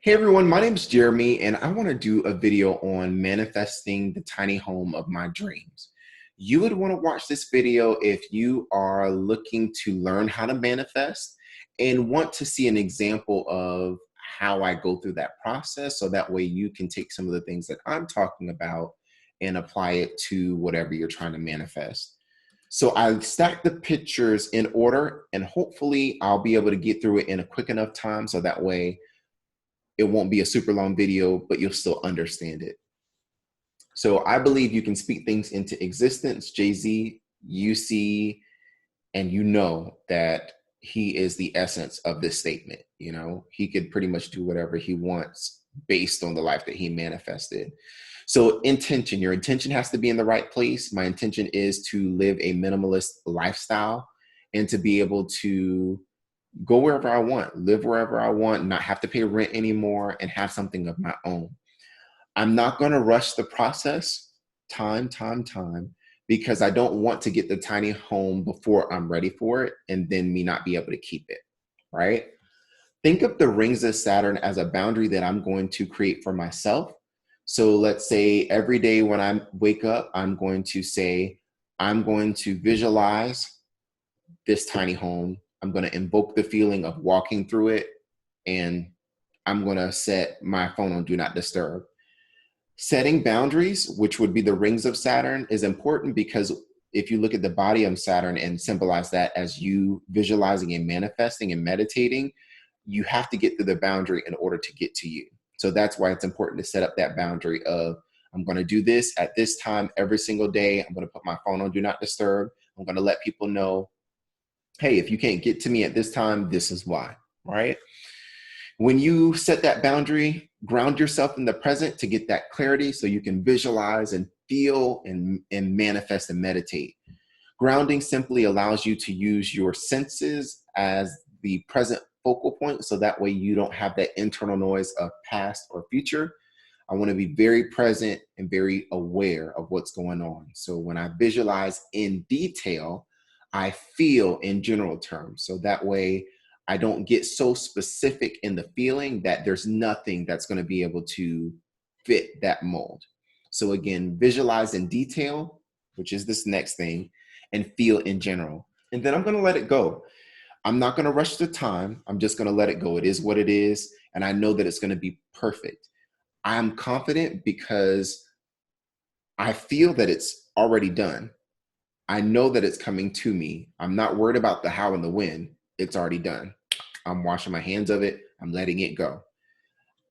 Hey everyone, my name is Jeremy, and I want to do a video on manifesting the tiny home of my dreams. You would want to watch this video if you are looking to learn how to manifest and want to see an example of how I go through that process, so that way you can take some of the things that I'm talking about and apply it to whatever you're trying to manifest. So I stacked the pictures in order, and hopefully I'll be able to get through it in a quick enough time so that way it won't be a super long video, but you'll still understand it. So I believe you can speak things into existence. Jay-Z, you see, and you know that he is the essence of this statement. You know, he could pretty much do whatever he wants based on the life that he manifested. So intention, your intention has to be in the right place. My intention is to live a minimalist lifestyle and to be able to go wherever I want, live wherever I want, not have to pay rent anymore, and have something of my own. I'm not going to rush the process, time, because I don't want to get the tiny home before I'm ready for it and then me not be able to keep it, right? Think of the rings of Saturn as a boundary that I'm going to create for myself. So let's say every day when I wake up, I'm going to say, I'm going to visualize this tiny home. I'm going to invoke the feeling of walking through it, and I'm going to set my phone on do not disturb. Setting boundaries, which would be the rings of Saturn, is important because if you look at the body of Saturn and symbolize that as you visualizing and manifesting and meditating, you have to get through the boundary in order to get to you. So that's why it's important to set up that boundary of, I'm going to do this at this time every single day. I'm going to put my phone on do not disturb. I'm going to let people know, hey, if you can't get to me at this time, this is why, right? When you set that boundary, ground yourself in the present to get that clarity so you can visualize and feel and manifest and meditate. Grounding simply allows you to use your senses as the present focal point, so that way you don't have that internal noise of past or future. I want to be very present and very aware of what's going on. So when I visualize in detail, I feel in general terms. So that way I don't get so specific in the feeling that there's nothing that's going to be able to fit that mold. So again, visualize in detail, which is this next thing, and feel in general. And then I'm going to let it go. I'm not going to rush the time. I'm just going to let it go. It is what it is. And I know that it's going to be perfect. I'm confident because I feel that it's already done. I know that it's coming to me. I'm not worried about the how and the when. It's already done. I'm washing my hands of it. I'm letting it go.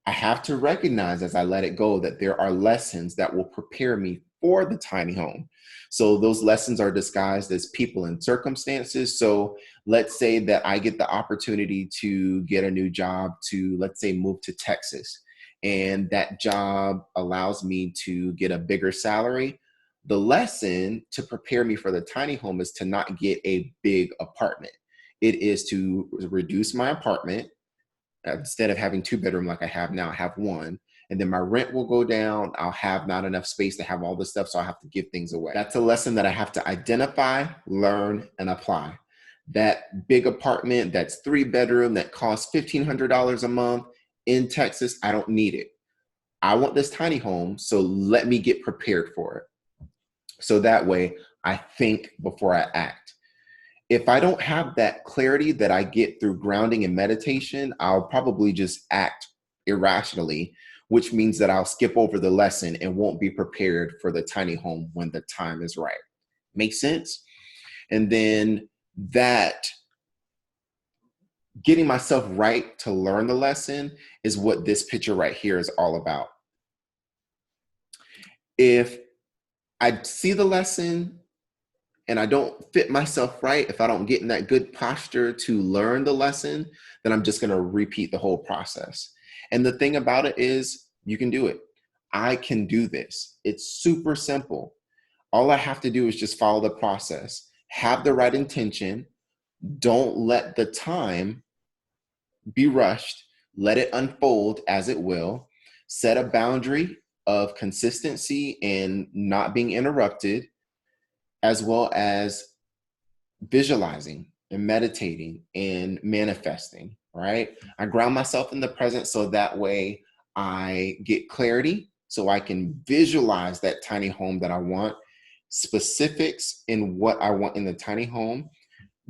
I have to recognize as I let it go that there are lessons that will prepare me for the tiny home. So those lessons are disguised as people and circumstances. So let's say that I get the opportunity to get a new job to, let's say, move to Texas. And that job allows me to get a bigger salary. The lesson to prepare me for the tiny home is to not get a big apartment. It is to reduce my apartment. Instead of having 2 bedroom like I have now, I have one. And then my rent will go down. I'll have not enough space to have all this stuff, so I'll have to give things away. That's a lesson that I have to identify, learn, and apply. That big apartment that's 3 bedroom that costs $1,500 a month in Texas, I don't need it. I want this tiny home, so let me get prepared for it. So that way I think before I act. If I don't have that clarity that I get through grounding and meditation, I'll probably just act irrationally, which means that I'll skip over the lesson and won't be prepared for the tiny home when the time is right. Make sense? And then that getting myself right to learn the lesson is what this picture right here is all about. If I see the lesson and I don't fit myself right, if I don't get in that good posture to learn the lesson, then I'm just going to repeat the whole process. And the thing about it is, you can do it. I can do this. It's super simple. All I have to do is just follow the process, have the right intention, don't let the time be rushed, let it unfold as it will, set a boundary of consistency and not being interrupted, as well as visualizing. and meditating and manifesting, right? I ground myself in the present so that way I get clarity so I can visualize that tiny home that I want, specifics in what I want in the tiny home,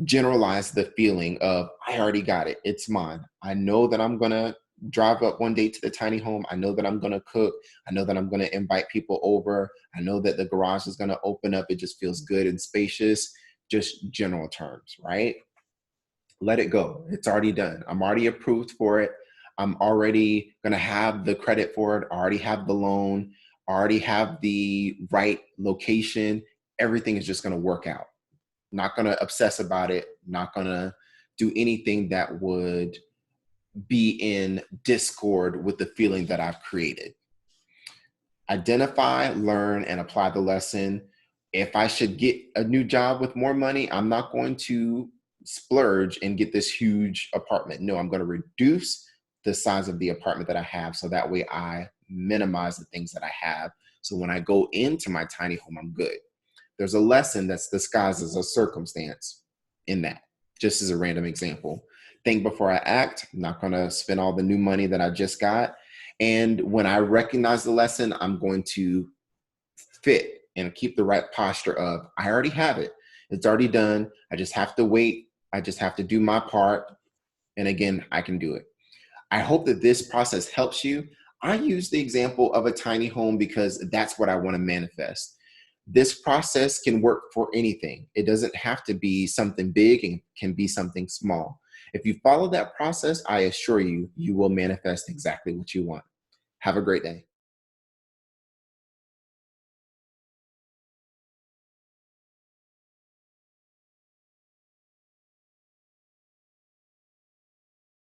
generalize the feeling of I already got it. It's mine. I know that I'm going to drive up one day to the tiny home. I know that I'm going to cook. I know that I'm going to invite people over. I know that the garage is going to open up. It just feels good and spacious. Just general terms, right? Let it go. It's already done. I'm already approved for it. I'm already going to have the credit for it. I already have the loan. I already have the right location. Everything is just going to work out. Not going to obsess about it. Not going to do anything that would be in discord with the feeling that I've created. Identify, learn, and apply the lesson. If I should get a new job with more money, I'm not going to splurge and get this huge apartment. No, I'm going to reduce the size of the apartment that I have so that way I minimize the things that I have. So when I go into my tiny home, I'm good. There's a lesson that's disguised as a circumstance in that, just as a random example. Think before I act. I'm not going to spend all the new money that I just got. And when I recognize the lesson, I'm going to fit and keep the right posture of, I already have it. It's already done. I just have to wait. I just have to do my part. And again, I can do it. I hope that this process helps you. I use the example of a tiny home because that's what I want to manifest. This process can work for anything. It doesn't have to be something big and can be something small. If you follow that process, I assure you, you will manifest exactly what you want. Have a great day.